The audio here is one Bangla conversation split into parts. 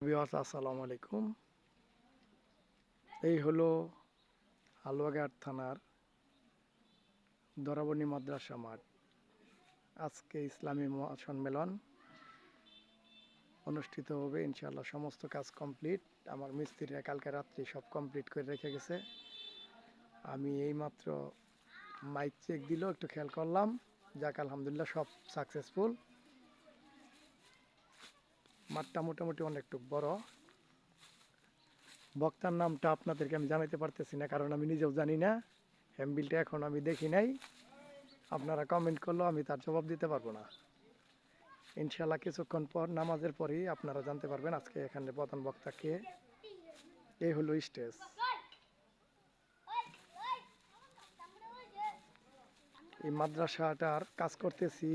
ভিউয়ার্স আসসালামু আলাইকুম। এই হলো হালুয়াঘাট থানার দরাবনী মাদ্রাসা মাঠ। আজকে ইসলামী মহাসম্মেলন অনুষ্ঠিত হবে ইনশাআল্লাহ। সমস্ত কাজ কমপ্লিট। আমার মিস্ত্রিরা কালকে রাত্রি সব কমপ্লিট করে রেখে গেছে। আমি এইমাত্র মাইক চেক দিল, একটু খেয়াল করলাম। যাক আলহামদুলিল্লাহ, সব সাকসেসফুল। মাঠটা মোটামুটি অনেকটুক বড়। বক্তার নামটা আপনাদেরকে আমি জানাতে পারতেছি না, কারণ আমি নিজেও জানি না। হ্যান্ডবিলটা এখন আমি দেখি নাই। আপনারা কমেন্ট করলেও আমি তার জবাব দিতে পারবো না। ইনশাল্লাহ কিছুক্ষণ পর, নামাজের পরেই আপনারা জানতে পারবেন আজকে এখানে প্রধান বক্তা কে। এই হলো স্টেজ। এই মাদ্রাসাটার কাজ করতেছি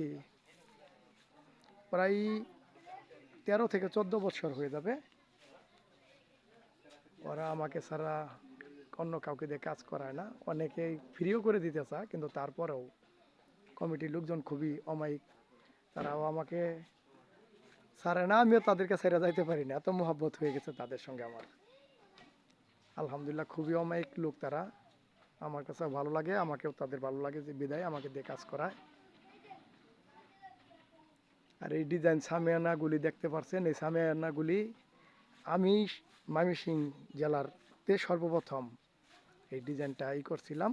প্রায় 13 থেকে 14 বছর হয়ে যাবে। ওরা আমাকে ছাড়া অন্য কাউকে দিয়ে কাজ করায় না। অনেকেই ফ্রিও করে দিতে চায়, কিন্তু তারপরেও কমিটির লোকজন খুবই অমায়িক। তারাও আমাকে ছাড়ে না, আমিও তাদেরকে ছেড়ে যাইতে পারি না। এত মহব্বত হয়ে গেছে তাদের সঙ্গে আমার। আলহামদুলিল্লাহ, খুবই অমায়িক লোক তারা। আমার কাছে ভালো লাগে, আমাকেও তাদের ভালো লাগে যে বিদায় আমাকে দিয়ে কাজ করায়। আর এই ডিজাইন সামিয়ানাগুলি দেখতে পাচ্ছেন, এই সামিয়ানাগুলি আমি ময়মনসিংহ জেলাতে সর্বপ্রথম এই ডিজাইনটা করছিলাম।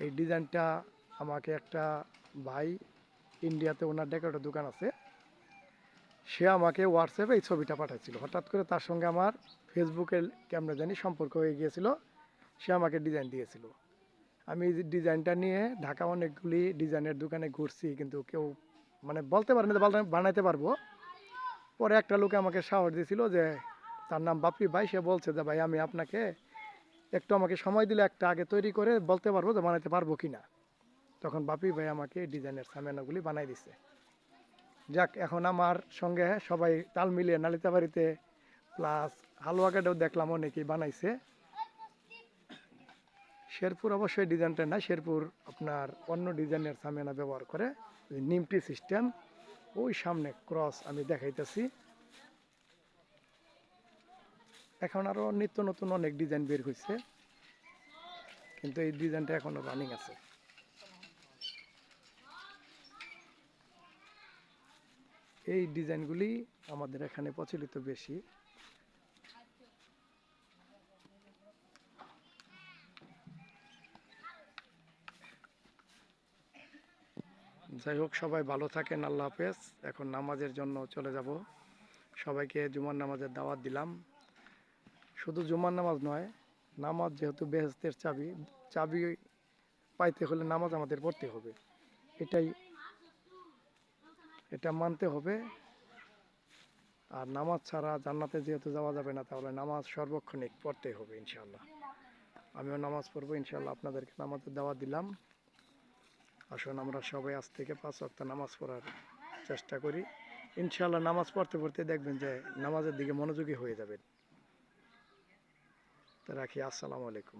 এই ডিজাইনটা আমাকে একটা ভাই, ইন্ডিয়াতে ওনার ডেকোরেটর দোকান আছে, সে আমাকে হোয়াটসঅ্যাপে এই ছবিটা পাঠাচ্ছিল। হঠাৎ করে তার সঙ্গে আমার ফেসবুকে কেমন জানি সম্পর্ক হয়ে গিয়েছিল। সে আমাকে ডিজাইন দিয়েছিল। আমি এই ডিজাইনটা নিয়ে ঢাকা অনেকগুলি ডিজাইনের দোকানে ঘুরছি, কিন্তু কেউ মানে বলতে পারে না বানাইতে পারবো। পরে একটা লোকে আমাকে সাহস দিয়েছিল, যে তার নাম বাপি ভাই। সে বলছে যে ভাই, আমি আপনাকে একটু আমাকে সময় দিলে একটা আগে তৈরি করে বলতে পারবো যে বানাইতে পারবো কিনা। তখন বাপি ভাই আমাকে ডিজাইনের সামিয়ানাগুলি বানাই দিছে। যাক, এখন আমার সঙ্গে সবাই তাল মিলিয়ে নালিতাবাড়িতে প্লাস হালুয়াঘাটেও দেখলাম অনেকেই বানাইছে। শেরপুর অবশ্যই ডিজাইনটা না, শেরপুর আপনার অন্য ডিজাইনের সামিয়ানা ব্যবহার করে, নিমটি সিস্টেম। ওই সামনে ক্রস আমি দেখাইতেছি। এখন আরও নিত্য নতুন অনেক ডিজাইন বের হয়েছে, কিন্তু এই ডিজাইনটা এখনো রানিং আছে। এই ডিজাইনগুলি আমাদের এখানে প্রচলিত বেশি। যাই হোক, সবাই ভালো থাকেন। আল্লাহ হাফেজ। এখন নামাজের জন্য চলে যাব। সবাইকে জুমার নামাজের দাওয়াত দিলাম। শুধু জুমার নামাজ নয়, নামাজ যেহেতু বেহেশতের চাবি, চাবি পাইতে হলে নামাজ আমাদের পড়তে হবে। এটাই, এটা মানতে হবে। আর নামাজ ছাড়া জান্নাতে যেহেতু যাওয়া যাবে না, তাহলে নামাজ সর্বক্ষণিক পড়তে হবে ইনশাআল্লাহ। আমিও নামাজ পড়বো ইনশাআল্লাহ। আপনাদেরকে নামাজের দাওয়াত দিলাম। আসুন আমরা সবাই আজ থেকে 5 ওয়াক্ত নামাজ পড়ার চেষ্টা করি। ইনশাআল্লাহ নামাজ পড়তে পড়তে দেখবেন যে নামাজের দিকে মনোযোগী হয়ে যাবেন। তো রাখি। আসসালামু আলাইকুম।